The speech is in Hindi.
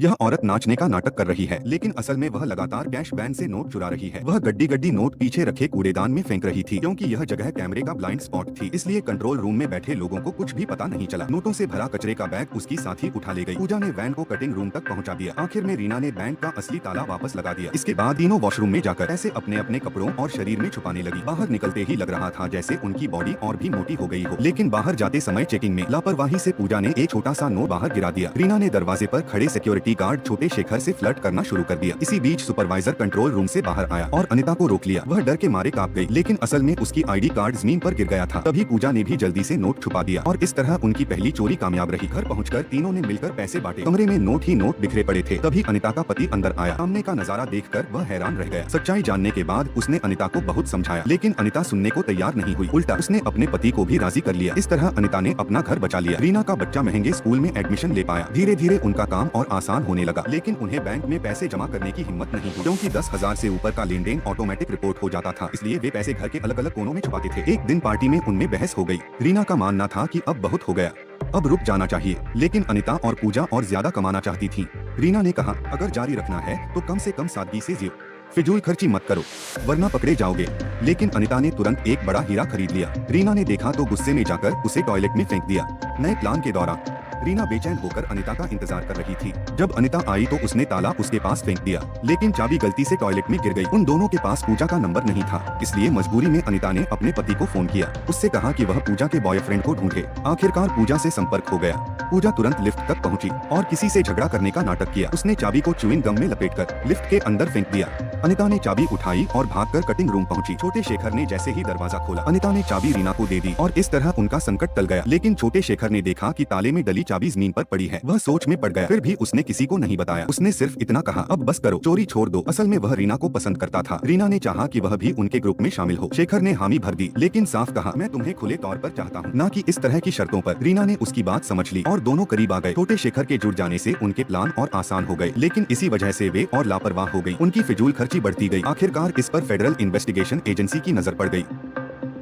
यह औरत नाचने का नाटक कर रही है, लेकिन असल में वह लगातार कैश वैन से नोट चुरा रही है। वह गड्डी गड्डी नोट पीछे रखे कूड़ेदान में फेंक रही थी, क्योंकि यह जगह कैमरे का ब्लाइंड स्पॉट थी, इसलिए कंट्रोल रूम में बैठे लोगों को कुछ भी पता नहीं चला। नोटों से भरा कचरे का बैग उसकी साथी उठा ले गई। पूजा ने वैन को कटिंग रूम तक पहुंचा दिया। आखिर में रीना ने बैंक का असली ताला वापस लगा दिया। इसके बाद तीनों वॉशरूम में जाकर पैसे अपने अपने कपड़ों और शरीर में छुपाने लगी। बाहर निकलते ही लग रहा था जैसे उनकी बॉडी और भी मोटी हो गई हो, लेकिन बाहर जाते समय चेकिंग में लापरवाही से पूजा ने एक छोटा सा नोट बाहर गिरा दिया। रीना ने दरवाजे पर खड़े सिक्योरिटी गार्ड छोटे शेखर से फ्लर्ट करना शुरू कर दिया। इसी बीच सुपरवाइजर कंट्रोल रूम से बाहर आया और अनिता को रोक लिया। वह डर के मारे कांप गई, लेकिन असल में उसकी आईडी कार्ड जमीन पर गिर गया था। तभी पूजा ने भी जल्दी से नोट छुपा दिया और इस तरह उनकी पहली चोरी कामयाब रही। घर पहुंचकर तीनों ने मिलकर पैसे बांटे। कमरे में नोट ही नोट बिखरे पड़े थे। तभी अनिता का पति अंदर आया। सामने का नजारा देखकर वह हैरान रह गया। सच्चाई जानने के बाद उसने अनिता को बहुत समझाया, लेकिन अनिता सुनने को तैयार नहीं हुई। उल्टा उसने अपने पति को भी राजी कर लिया। इस तरह अनिता ने अपना घर बचा लिया। रीना का बच्चा महंगे स्कूल में एडमिशन ले पाया। धीरे धीरे उनका काम और आसान होने लगा, लेकिन उन्हें बैंक में पैसे जमा करने की हिम्मत नहीं हुई, क्योंकि 10,000 से ऊपर का लेन देन ऑटोमेटिक रिपोर्ट हो जाता था। इसलिए वे पैसे घर के अलग अलग कोनों में छुपाते थे। एक दिन पार्टी में उनमें बहस हो गई। रीना का मानना था कि अब बहुत हो गया, अब रुक जाना चाहिए, लेकिन अनिता और पूजा और ज्यादा कमाना चाहती थी। रीना ने कहा, अगर जारी रखना है तो कम से कम सादगी से जियो, फिजूल खर्ची मत करो वरना पकड़े जाओगे। लेकिन अनिता ने तुरंत एक बड़ा हीरा खरीद लिया। रीना ने देखा तो गुस्से में जाकर उसे टॉयलेट में फेंक दिया। नए प्लान के दौरान रीना बेचैन होकर अनिता का इंतजार कर रही थी। जब अनिता आई तो उसने ताला उसके पास फेंक दिया, लेकिन चाबी गलती से टॉयलेट में गिर गई। उन दोनों के पास पूजा का नंबर नहीं था, इसलिए मजबूरी में अनिता ने अपने पति को फोन किया। उससे कहा कि वह पूजा के बॉयफ्रेंड को ढूंढे। आखिरकार पूजा से संपर्क हो गया। पूजा तुरंत लिफ्ट तक पहुंची और किसी से झगड़ा करने का नाटक किया। उसने चाबी को च्युइंग गम में लपेटकर लिफ्ट के अंदर फेंक दिया। अनिता ने चाबी उठाई और भागकर कटिंग रूम पहुंची। छोटे शेखर ने जैसे ही दरवाजा खोला, अनिता ने चाबी रीना को दे दी और इस तरह उनका संकट टल गया। लेकिन छोटे शेखर ने देखा कि ताले में डली चाबी जमीन पर पड़ी है। वह सोच में पड़ गया। फिर भी उसने किसी को नहीं बताया। उसने सिर्फ इतना कहा, अब बस करो, चोरी छोड़ दो। असल में वह रीना को पसंद करता था। रीना ने चाहा कि वह भी उनके ग्रुप में शामिल हो। शेखर ने हामी भर दी, लेकिन साफ कहा, मैं तुम्हें खुले तौर पर चाहता हूँ, ना कि इस तरह की शर्तों पर। रीना ने उसकी बात समझ ली और दोनों करीब आ गए। छोटे शेखर के जुड़ जाने से उनके प्लान और आसान हो गए, लेकिन इसी वजह से वे और लापरवाह हो गई। उनकी फिजूल खर्ची बढ़ती गई। आखिरकार इस पर फेडरल इन्वेस्टिगेशन एजेंसी की नजर पड़ गई।